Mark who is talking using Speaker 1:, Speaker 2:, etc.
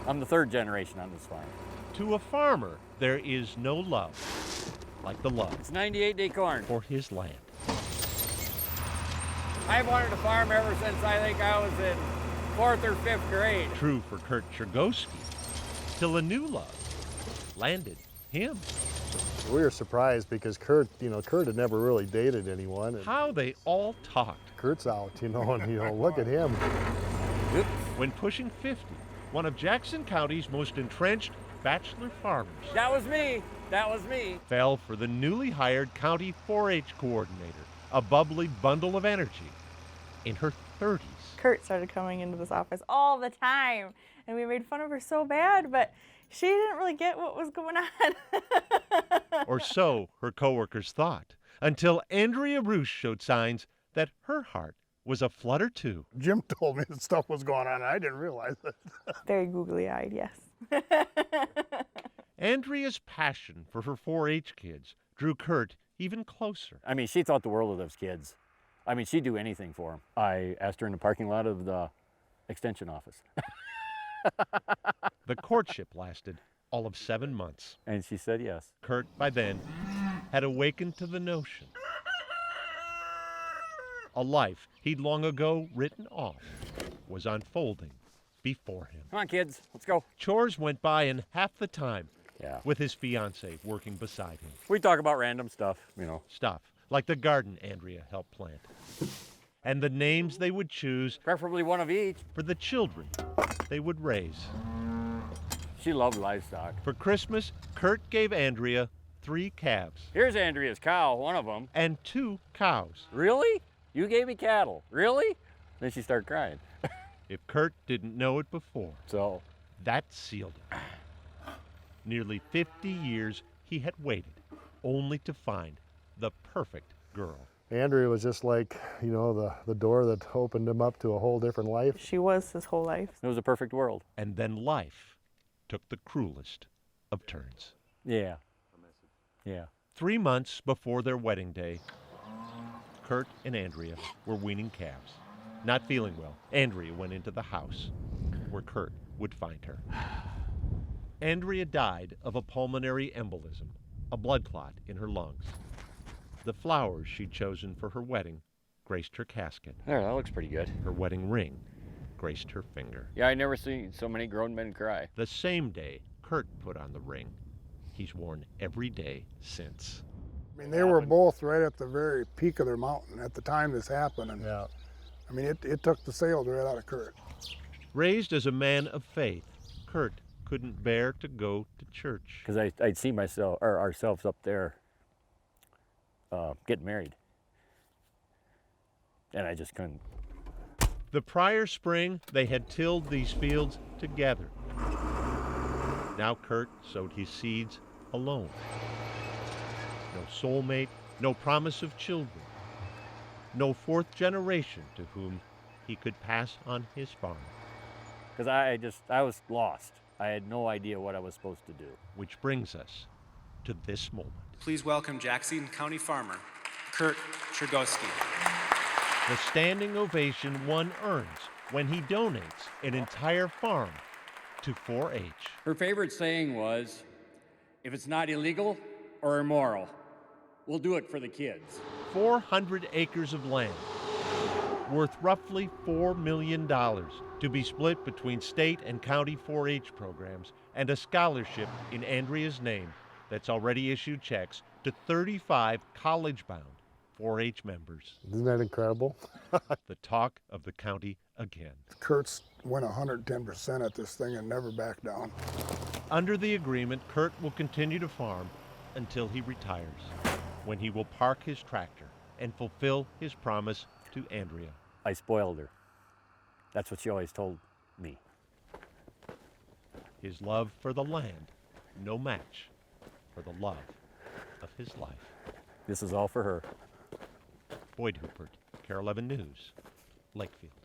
Speaker 1: I'm the third generation on this farm.
Speaker 2: To a farmer, there is no love like the love.
Speaker 1: It's 98-day corn.
Speaker 2: For his land.
Speaker 1: I've wanted to farm ever since I think I was in 4th or 5th grade.
Speaker 2: True for Kurt Chergowski, till a new love landed him.
Speaker 3: We were surprised because Kurt had never really dated anyone. And
Speaker 2: how they all talked.
Speaker 3: Kurt's out, and look at him.
Speaker 1: Oops.
Speaker 2: When pushing 50, one of Jackson County's most entrenched bachelor farmers.
Speaker 1: That was me. That was me.
Speaker 2: Fell for the newly hired county 4-H coordinator, a bubbly bundle of energy in her 30s.
Speaker 4: Kurt started coming into this office all the time, and we made fun of her so bad, but she didn't really get what was going on.
Speaker 2: Or so her coworkers thought, until Andrea Roosh showed signs that her heart was aflutter too.
Speaker 5: Jim told me that stuff was going on, and I didn't realize it.
Speaker 4: Very googly-eyed, yes.
Speaker 2: Andrea's passion for her 4-H kids drew Kurt even closer.
Speaker 1: I mean, she thought the world of those kids. I mean, she'd do anything for them. I asked her in the parking lot of the extension office.
Speaker 2: The courtship lasted all of 7 months.
Speaker 1: And she said yes.
Speaker 2: Kurt, by then, had awakened to the notion. A life he'd long ago written off was unfolding before him.
Speaker 1: Come on, kids, let's go.
Speaker 2: Chores went by in half the time,
Speaker 1: Yeah.
Speaker 2: with his fiancé working beside him.
Speaker 1: We talk about random stuff,
Speaker 2: Stuff like the garden Andrea helped plant. And the names they would choose.
Speaker 1: Preferably one of each.
Speaker 2: For the children they would raise.
Speaker 1: She loved livestock.
Speaker 2: For Christmas, Kurt gave Andrea 3 calves.
Speaker 1: Here's Andrea's cow, one of them.
Speaker 2: And 2 cows.
Speaker 1: Really? You gave me cattle? Really? Then she started crying.
Speaker 2: If Kurt didn't know it before.
Speaker 1: So
Speaker 2: that sealed it. Nearly 50 years he had waited, only to find the perfect girl.
Speaker 3: Andrea was just like, the door that opened him up to a whole different life.
Speaker 4: She was his whole life.
Speaker 1: It was a perfect world.
Speaker 2: And then life took the cruelest of turns.
Speaker 1: Yeah. Yeah.
Speaker 2: 3 months before their wedding day, Kurt and Andrea were weaning calves. Not feeling well, Andrea went into the house where Kurt would find her. Andrea died of a pulmonary embolism, a blood clot in her lungs. The flowers she'd chosen for her wedding graced her casket.
Speaker 1: There, that looks pretty good.
Speaker 2: Her wedding ring graced her finger.
Speaker 1: Yeah, I never seen so many grown men cry.
Speaker 2: The same day Kurt put on the ring, he's worn every day since.
Speaker 5: I mean, they were both right at the very peak of their mountain at the time this happened. And
Speaker 3: Yeah.
Speaker 5: I mean, it took the sails right out of Kurt.
Speaker 2: Raised as a man of faith, Kurt couldn't bear to go to church.
Speaker 1: Because I'd see myself or ourselves up there getting married. And I just couldn't.
Speaker 2: The prior spring, they had tilled these fields together. Now Kurt sowed his seeds alone. No soulmate, no promise of children. No 4th generation to whom he could pass on his farm.
Speaker 1: Because I was lost. I had no idea what I was supposed to do.
Speaker 2: Which brings us to this moment.
Speaker 6: Please welcome Jackson County farmer, Kurt Chergowski.
Speaker 2: The standing ovation one earns when he donates an entire farm to 4-H.
Speaker 1: Her favorite saying was, if it's not illegal or immoral, we'll do it for the kids.
Speaker 2: 400 acres of land, worth roughly $4 million, to be split between state and county 4-H programs, and a scholarship in Andrea's name that's already issued checks to 35 college-bound 4-H members.
Speaker 3: Isn't that incredible?
Speaker 2: The talk of the county again.
Speaker 5: Kurt's went 110% at this thing and never backed down.
Speaker 2: Under the agreement, Kurt will continue to farm until he retires, when he will park his tractor and fulfill his promise to Andrea.
Speaker 1: I spoiled her. That's what she always told me.
Speaker 2: His love for the land, no match for the love of his life.
Speaker 1: This is all for her.
Speaker 2: Boyd Huppert, KARE 11 News, Lakefield.